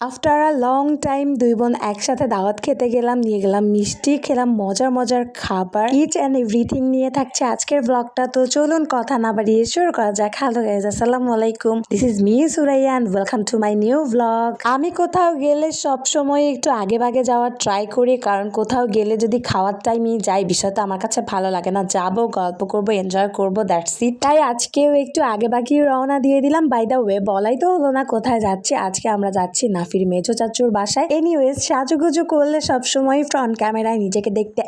After a long time দুই বোন একসাথে দাওয়াত খেতে গেলাম, নিয়ে গেলাম মিষ্টি, খেলাম মজার মজার খাবার, ইচ অ্যান্ড এভরিথিং নিয়ে থাকছে আজকের ব্লগটা। তো চলুন কথা না বাড়িয়ে শুরু করা যাক। হ্যালো গাইজ, আসসালামু আলাইকুম, this is me Suraiya and welcome to my new blog. আমি কোথাও গেলে সব সময় একটু আগে ভাগে যাওয়ার ট্রাই করি, কারণ কোথাও গেলে যদি খাওয়ার টাইমে যাই বিষয়টা আমার কাছে ভালো লাগে না। যাবো, গল্প করবো, এনজয় করবো, দ্যাটস ইট। তাই আজকেও একটু আগে ভাগে রওনা দিয়ে দিলাম। বাই দ্য ওয়ে, বলাই তো হলো না কোথায় যাচ্ছি। আজকে আমরা যাচ্ছি নাফির মেজো চাচুর বাসায়। এনিওয়েজ, সাজুগুজু করলে সবসময় ফ্রন্ট ক্যামেরায় নিজেকে দেখতে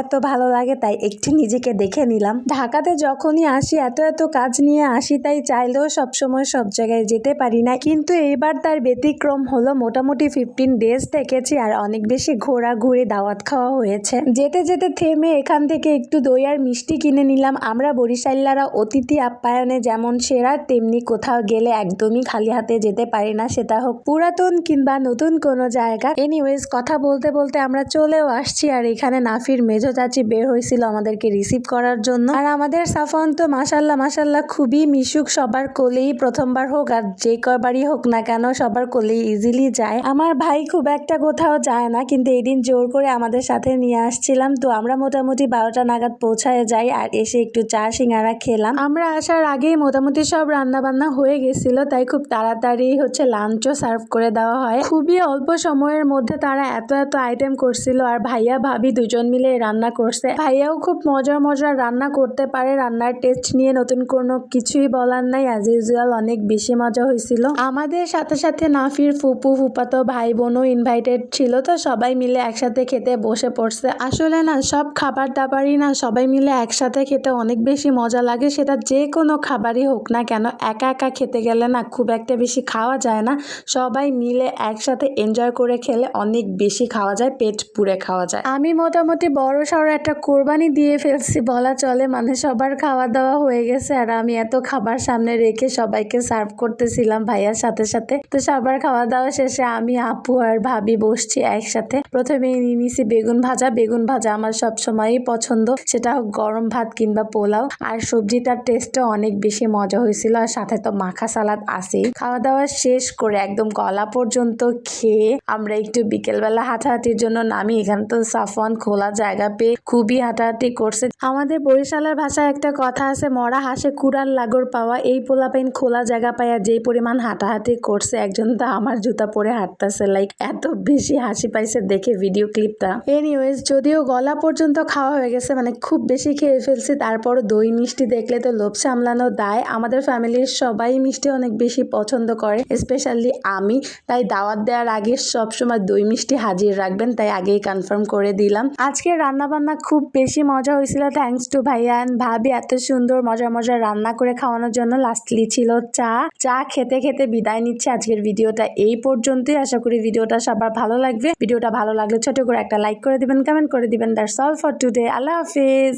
এত ভালো লাগে, তাই একটু নিজেকে দেখে নিলাম। ঢাকাতে যখনই আসি এত কাজ নিয়ে আসি, তাই চাইলেও সবসময় সব জায়গায় যেতে পারি না, কিন্তু এইবার তার ব্যতিক্রম হলো। মোটামুটি 15 ডেজ থেকেছি আর অনেক বেশি ঘোরাঘুরি, দাওয়াত খাওয়া হয়েছে। যেতে যেতে থেমে এখান থেকে একটু দই আর মিষ্টি কিনে নিলাম। আমরা বরিশাল্লারা অতিথি আপ্যায়নে যেমন সেরা, তেমনি কোথাও গেলে একদমই খালি হাতে যেতে পারি না, সেটা হোক পুরাতন কিংবা নতুন কোনো জায়গা। এনিওয়েজ, কথা বলতে বলতে আমরা চলেও আসছি। আর এখানে নাফির মেজো চাচি বের হয়েছিল আমাদেরকে রিসিভ করার জন্য। আর আমাদের সাফন তো মাশাল্লাহ খুবই মিশুক, সবার কোলেই প্রথমবার হোক আর যে কয়বারই হোক না কেন সবার কোলেই ইজিলি যায়। আমার ভাই খুব একটা কোথাও যায় না, কিন্তু এদিন জোর করে আমাদের সাথে নিয়ে আসছিলাম। তো আমরা মোটামুটি 12টা নাগাদ পৌঁছায় যাই আর এসে একটু চা সিঙ্গারা খেলাম। আমরা আসার আগেই মোটামুটি সব রান্না বান্না হয়ে গেছিল, তাই খুব তাড়াতাড়ি লাঞ্চও সার্ভ করে দেওয়া হয়। খুবই অল্প সময়ের মধ্যে তারা এত আইটেম করছিল আর ভাইয়া ভাবি দুজন মিলে রান্না করছে। ভাইয়াও খুব মজার রান্না করতে পারে। রান্নার টেস্ট নিয়ে নতুন কোনো কিছুই বলার নাই, অ্যাজ ইউজুয়াল অনেক বেশি মজা হয়েছিল। আমাদের সাথে নাফির ফুপু ফুপাতো ভাই বোনও ইনভাইটেড ছিল, তো সবাই মিলে একসাথে খেতে বসে পড়ছে। আসলে না, সব খাবার দাবারই না সবাই মিলে একসাথে খেতে অনেক বেশি মজা লাগে, সেটা যে কোনো খাবারই হোক না কেন। একা খেতে গেলে না খুব একটা বেশি খাওয়া যায় না, সবাই মিলে একসাথে এনজয় করে খেলে অনেক বেশি খাওয়া যায়, পেট পুরে খাওয়া যায়। আমি মোটামুটি বড় সড়ো একটা কোরবানি দিয়ে ফেলছি বলা চলে, মানে সবার খাওয়া দাওয়া হয়ে গেছে আর আমি এত খাবার সামনে রেখে সবাইকে সার্ভ করতেছিলাম ভাইয়ার সাথে। তো সবার খাওয়া দাওয়া শেষে আমি, আপু আর ভাবি বসছি একসাথে। প্রথমে নিয়ে নিছি বেগুন ভাজা আমার সবসময়ই পছন্দ, সেটা হোক গরম ভাত কিংবা পোলাও। আর সবজিটার টেস্টও অনেক বেশি মজা হয়েছিল, আর সাথে তো মাখা সালাদ আছেই। খাওয়া দাওয়া শেষ করে একদম গলা পর্যন্ত খেয়ে আমরা একটু বিকেলবেলা হাঁটাহাঁটির জন্য নামি। এখানে তো সাফওয়ান খোলা জায়গা পেয়ে খুবই হাঁটাহাঁটি করছে। আমাদের বরিশালের ভাষায় একটা কথা আছে, মরা হাসে কুড়াল লাগর পাওয়া। এই পোলাপাইন খোলা জায়গা পাইয়া যেই পরিমাণ হাঁটাহাঁটি করছে, একজন তো আমার জুতা পরে হাঁটতেছে, লাইক এত বেশি হাসি পাইছে দেখে ভিডিও ক্লিপটা। এনিওয়েজ, যদিও গলা পর্যন্ত খাওয়া হয়ে গেছে, মানে খুব বেশি খেয়ে ফেলছি, তারপরও দই মিষ্টি দেখলে তো লোভ সামলানো দায়। আমাদের ফ্যামিলির সবাই মিষ্টি অনেক বেশি পছন্দ করে, স্পেশালি আমি, তাই দাওয়াত দেওয়ার আগে সবসময় দই মিষ্টি হাজির রাখবেন, তাই আগেই কনফার্ম করে দিলাম। আজকে রান্না বান্না খুব বেশি মজা হয়েছিল, থ্যাঙ্কস টু ভাইয়া এন্ড ভাবি এত সুন্দর মজার রান্না করে খাওয়ানোর জন্য। লাস্টলি ছিল চা খেতে বিদায় নিচ্ছে আজকের ভিডিওটা এই পর্যন্তই। আশা করি ভিডিওটা সবার ভালো লাগবে। ভিডিওটা ভালো লাগলে ছোট করে একটা লাইক করে দিবেন, কমেন্ট করে দিবেন। That's all for today. Allah Hafiz.